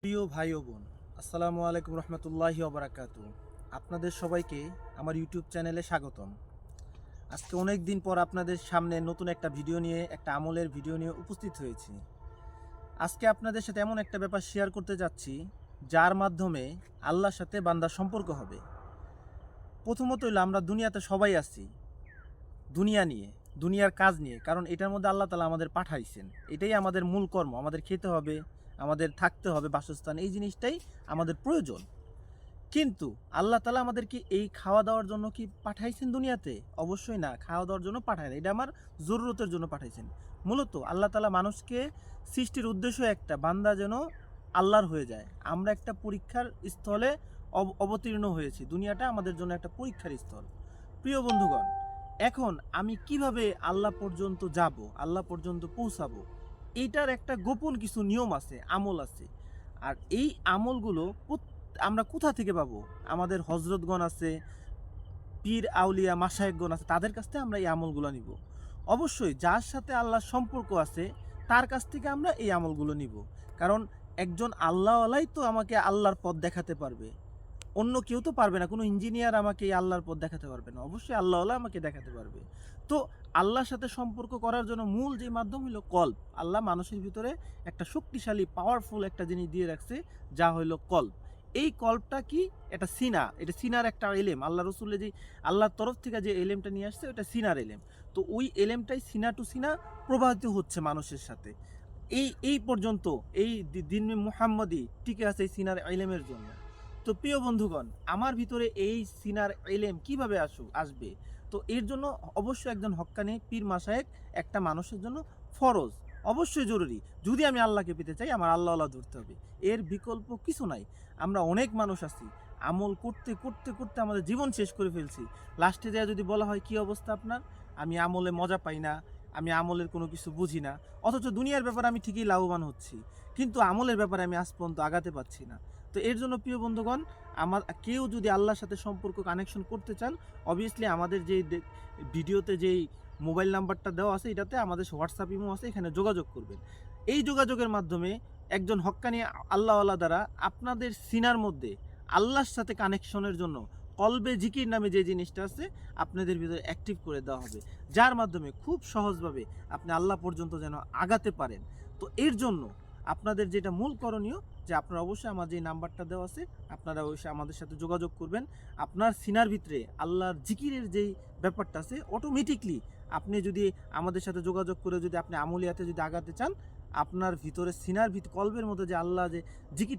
প্রিয় ভাই ও বোন, আসসালামু আলাইকুম রহমতুল্লাহি ওবরাকাতু। আপনাদের সবাইকে আমার ইউটিউব চ্যানেলে স্বাগতম। আজকে অনেক দিন পর আপনাদের সামনে নতুন একটা ভিডিও নিয়ে, একটা আমলের ভিডিও নিয়ে উপস্থিত হয়েছি। আজকে আপনাদের সাথে এমন একটা ব্যাপার শেয়ার করতে যাচ্ছি, যার মাধ্যমে আল্লাহর সাথে বান্দার সম্পর্ক হবে। প্রথমত হইলো, আমরা দুনিয়াতে সবাই আছি দুনিয়া নিয়ে, দুনিয়ার কাজ নিয়ে, কারণ এটার মধ্যে আল্লাহ তাআলা আমাদের পাঠাইছেন। এটাই আমাদের মূল কর্ম। আমাদের খেতে হবে, আমাদের থাকতে হবে, বাসস্থান, এই জিনিসটাই আমাদের প্রয়োজন। কিন্তু আল্লাহ তাআলা আমাদেরকে এই খাওয়া দাওয়ার জন্য কি পাঠাইছেন দুনিয়াতে? অবশ্যই না, খাওয়া দাওয়ার জন্য পাঠায় না। এটা আমার জরুরতের জন্য পাঠাইছেন। মূলত আল্লাহ তাআলা মানুষকে সৃষ্টির উদ্দেশ্য একটা, বান্দা যেন আল্লাহর হয়ে যায়। আমরা একটা পরীক্ষার স্থলে অবতীর্ণ হয়েছি। দুনিয়াটা আমাদের জন্য একটা পরীক্ষার স্থল। প্রিয় বন্ধুগণ, এখন আমি কিভাবে আল্লাহ পর্যন্ত যাব, আল্লাহ পর্যন্ত পৌঁছাবো, এইটার একটা গোপন কিছু নিয়ম আছে, আমল আছে। আর এই আমলগুলো আমরা কোথা থেকে পাবো? আমাদের হজরতগণ আছে, পীর আউলিয়া মাশায়েখগণ আছে, তাদের কাছ থেকে আমরা এই আমলগুলো নিব। অবশ্যই যার সাথে আল্লাহর সম্পর্ক আছে তার কাছ থেকে আমরা এই আমলগুলো নিব। কারণ একজন আল্লাহওয়ালাই তো আমাকে আল্লাহর পথ দেখাতে পারবে, অন্য কেউ তো পারবে না। কোনো ইঞ্জিনিয়ার আমাকে এই আল্লাহর পথ দেখাতে পারবে না, অবশ্যই আল্লাহওয়ালা আমাকে দেখাতে পারবে। তো আল্লাহর সাথে সম্পর্ক করার জন্য মূল যে মাধ্যম হলো কল্ব। আল্লাহ মানুষের ভিতরে একটা শক্তিশালী পাওয়ারফুল একটা জিনিস দিয়ে রাখছে, যা হইলো কল্ব। এই কল্বটা কি? এটা সিনা, এটা সিনার একটা এলেম। আল্লাহ রসুলের যে আল্লাহর তরফ থেকে যে এলেমটা নিয়ে আসছে, ওটা সিনার এলেম। তো ওই এলেমটাই সিনা টু সিনা প্রবাহিত হচ্ছে মানুষের সাথে। এই পর্যন্ত এই দিন মুহাম্মদী টিকে আছে এই সিনার এলেমের জন্য। তো প্রিয় বন্ধুগণ, আমার ভিতরে এই সিনার এলেম কিভাবে আসবে? তো এর জন্য অবশ্যই একজন হক্কানি পীর মাশায়েখ একটা মানুষের জন্য ফরজ, অবশ্যই জরুরি। যদি আমি আল্লাহকে পেতে চাই, আমার আল্লাহ ধরতে হবে, এর বিকল্প কিছু নাই। আমরা অনেক মানুষ আছি, আমল করতে করতে করতে আমাদের জীবন শেষ করে ফেলছি। লাস্টে যায় যদি বলা হয়, কি অবস্থা আপনার? আমি আমলে মজা পাই না, আমি আমলের কোনো কিছু বুঝি না। অথচ দুনিয়ার ব্যাপারে আমি ঠিকই লাভবান হচ্ছি, কিন্তু আমলের ব্যাপারে আমি আজ পর্যন্ত আগাতে পারছি না। তো এর জন্য প্রিয় বন্ধুগণ, আমার কেউ যদি আল্লাহর সাথে সম্পর্ক কানেকশন করতে চান, অবভিয়াসলি আমাদের যেই ভিডিওতে যেই মোবাইল নাম্বারটা দেওয়া আছে, এটাতে আমাদের হোয়াটসঅ্যাপ ইমো আছে, এখানে যোগাযোগ করবেন। এই যোগাযোগের মাধ্যমে একজন হক্কানি আল্লাহওয়ালা দ্বারা আপনাদের সিনার মধ্যে আল্লাহর সাথে কানেকশনের জন্য কলবে জিকির নামে যে জিনিসটা আছে, আপনাদের ভিতরে অ্যাক্টিভ করে দেওয়া হবে, যার মাধ্যমে খুব সহজভাবে আপনি আল্লাহ পর্যন্ত যেন আগাতে পারেন। তো এর জন্য আপনাদের যেটা মূল করণীয়, যে আপনারা অবশ্যই আমার যে নাম্বারটা দেওয়া আছে, আপনারা অবশ্যই আমাদের সাথে যোগাযোগ করবেন। আপনার সিনার ভিতরে আল্লাহর জিকিরের যেই ব্যাপারটা আছে, অটোমেটিকলি আপনি যদি আমাদের সাথে যোগাযোগ করে যদি আপনি আমলিয়াতে যদি আগাতে চান, আপনার ভিতরে সিনার কলবের মধ্যে যে আল্লাহ যে জিকির